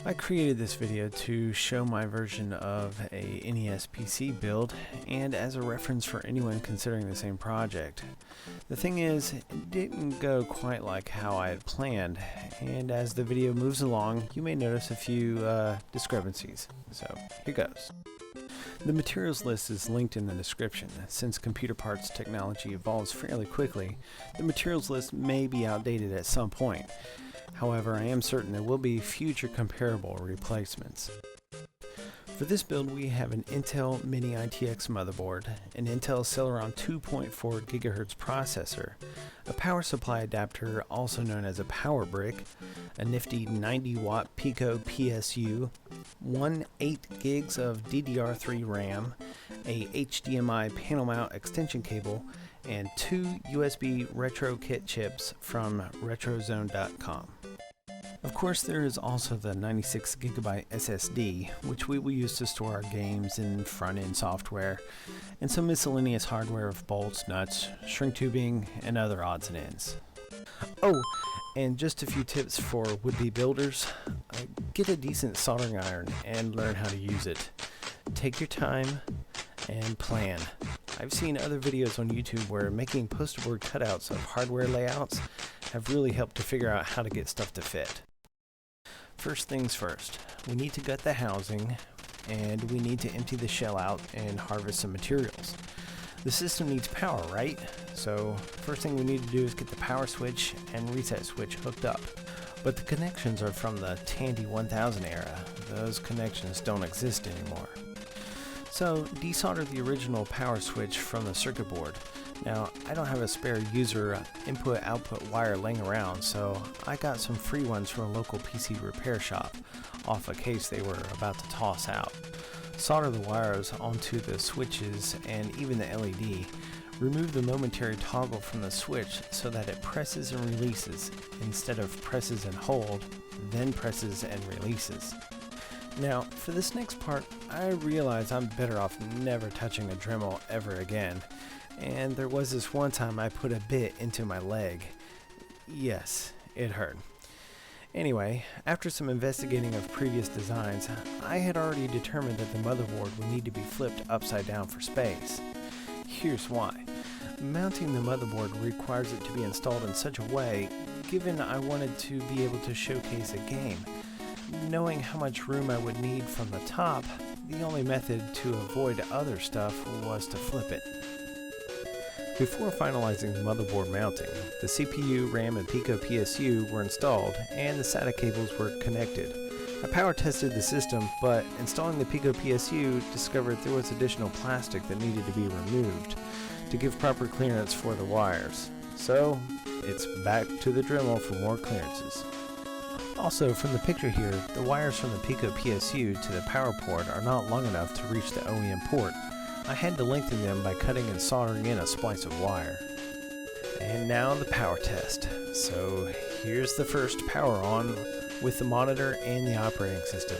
I created this video to show my version of a NES-PC build and as a reference for anyone considering the same project. The thing is, it didn't go quite like how I had planned, and as the video moves along, you may notice a few discrepancies. So, here goes. The materials list is linked in the description. Since computer parts technology evolves fairly quickly, the materials list may be outdated at some point. However, I am certain there will be future comparable replacements. For this build, we have an Intel Mini ITX motherboard, an Intel Celeron 2.4 GHz processor, a power supply adapter also known as a power brick, a nifty 90-watt Pico PSU, 8 gigs of DDR3 RAM, a HDMI panel mount extension cable, and 2 USB retro kit chips from retrozone.com. Of course, there is also the 96GB SSD, which we will use to store our games and front-end software, and some miscellaneous hardware of bolts, nuts, shrink tubing, and other odds and ends. Oh, and just a few tips for would-be builders. Get a decent soldering iron and learn how to use it. Take your time and plan. I've seen other videos on YouTube where making poster board cutouts of hardware layouts have really helped to figure out how to get stuff to fit. First things first, we need to gut the housing, and we need to empty the shell out and harvest some materials. The system needs power, right? So first thing we need to do is get the power switch and reset switch hooked up. But the connections are from the Tandy 1000 era. Those connections don't exist anymore. So desolder the original power switch from the circuit board. Now, I don't have a spare user input-output wire laying around, so I got some free ones from a local PC repair shop, off a case they were about to toss out. Solder the wires onto the switches and even the LED. Remove the momentary toggle from the switch so that it presses and releases, instead of presses and hold, then presses and releases. Now, for this next part, I realize I'm better off never touching a Dremel ever again. And there was this one time I put a bit into my leg. Yes, it hurt. Anyway, after some investigating of previous designs, I had already determined that the motherboard would need to be flipped upside down for space. Here's why. Mounting the motherboard requires it to be installed in such a way, given I wanted to be able to showcase a game. Knowing how much room I would need from the top, the only method to avoid other stuff was to flip it. Before finalizing the motherboard mounting, the CPU, RAM, and Pico PSU were installed and the SATA cables were connected. I power tested the system, but installing the Pico PSU discovered there was additional plastic that needed to be removed to give proper clearance for the wires. So, it's back to the Dremel for more clearances. Also, from the picture here, the wires from the Pico PSU to the power port are not long enough to reach the OEM port. I had to lengthen them by cutting and soldering in a splice of wire. And now the power test. So here's the first power on with the monitor and the operating system.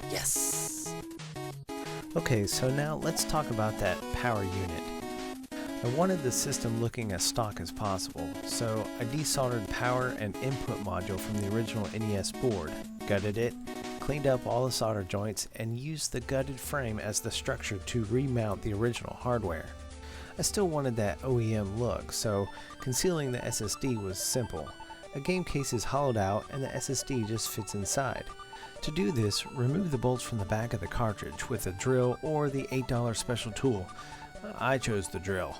Yes! Okay, so now let's talk about that power unit. I wanted the system looking as stock as possible, so I desoldered power and input module from the original NES board, gutted it, cleaned up all the solder joints, and used the gutted frame as the structure to remount the original hardware. I still wanted that OEM look, so concealing the SSD was simple. A game case is hollowed out and the SSD just fits inside. To do this, remove the bolts from the back of the cartridge with a drill or the $8 special tool. I chose the drill.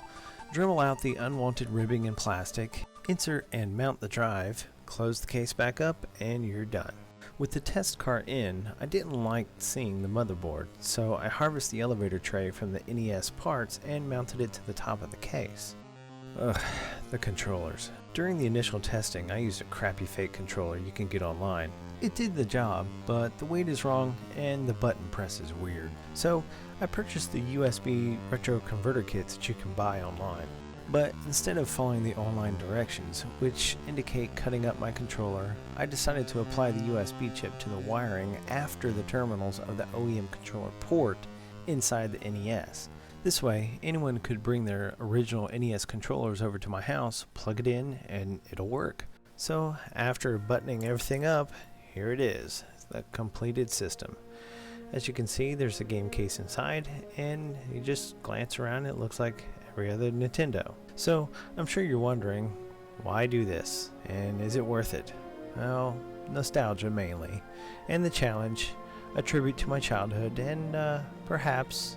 Dremel out the unwanted ribbing and plastic, insert and mount the drive, close the case back up, and you're done. With the test cart in, I didn't like seeing the motherboard, so I harvested the elevator tray from the NES parts and mounted it to the top of the case. Ugh, the controllers. During the initial testing, I used a crappy fake controller you can get online. It did the job, but the weight is wrong and the button press is weird. So I purchased the USB retro converter kits that you can buy online. But instead of following the online directions, which indicate cutting up my controller, I decided to apply the USB chip to the wiring after the terminals of the OEM controller port inside the NES. This way, anyone could bring their original NES controllers over to my house, plug it in, and it'll work. So after buttoning everything up, here it is, the completed system. As you can see, there's a game case inside, and you just glance around, it looks like every other Nintendo. So I'm sure you're wondering, why do this, and is it worth it? Well, nostalgia mainly, and the challenge, a tribute to my childhood, and perhaps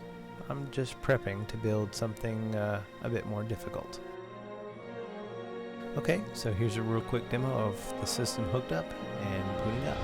I'm just prepping to build something a bit more difficult. Okay, so here's a real quick demo of the system hooked up and booting up.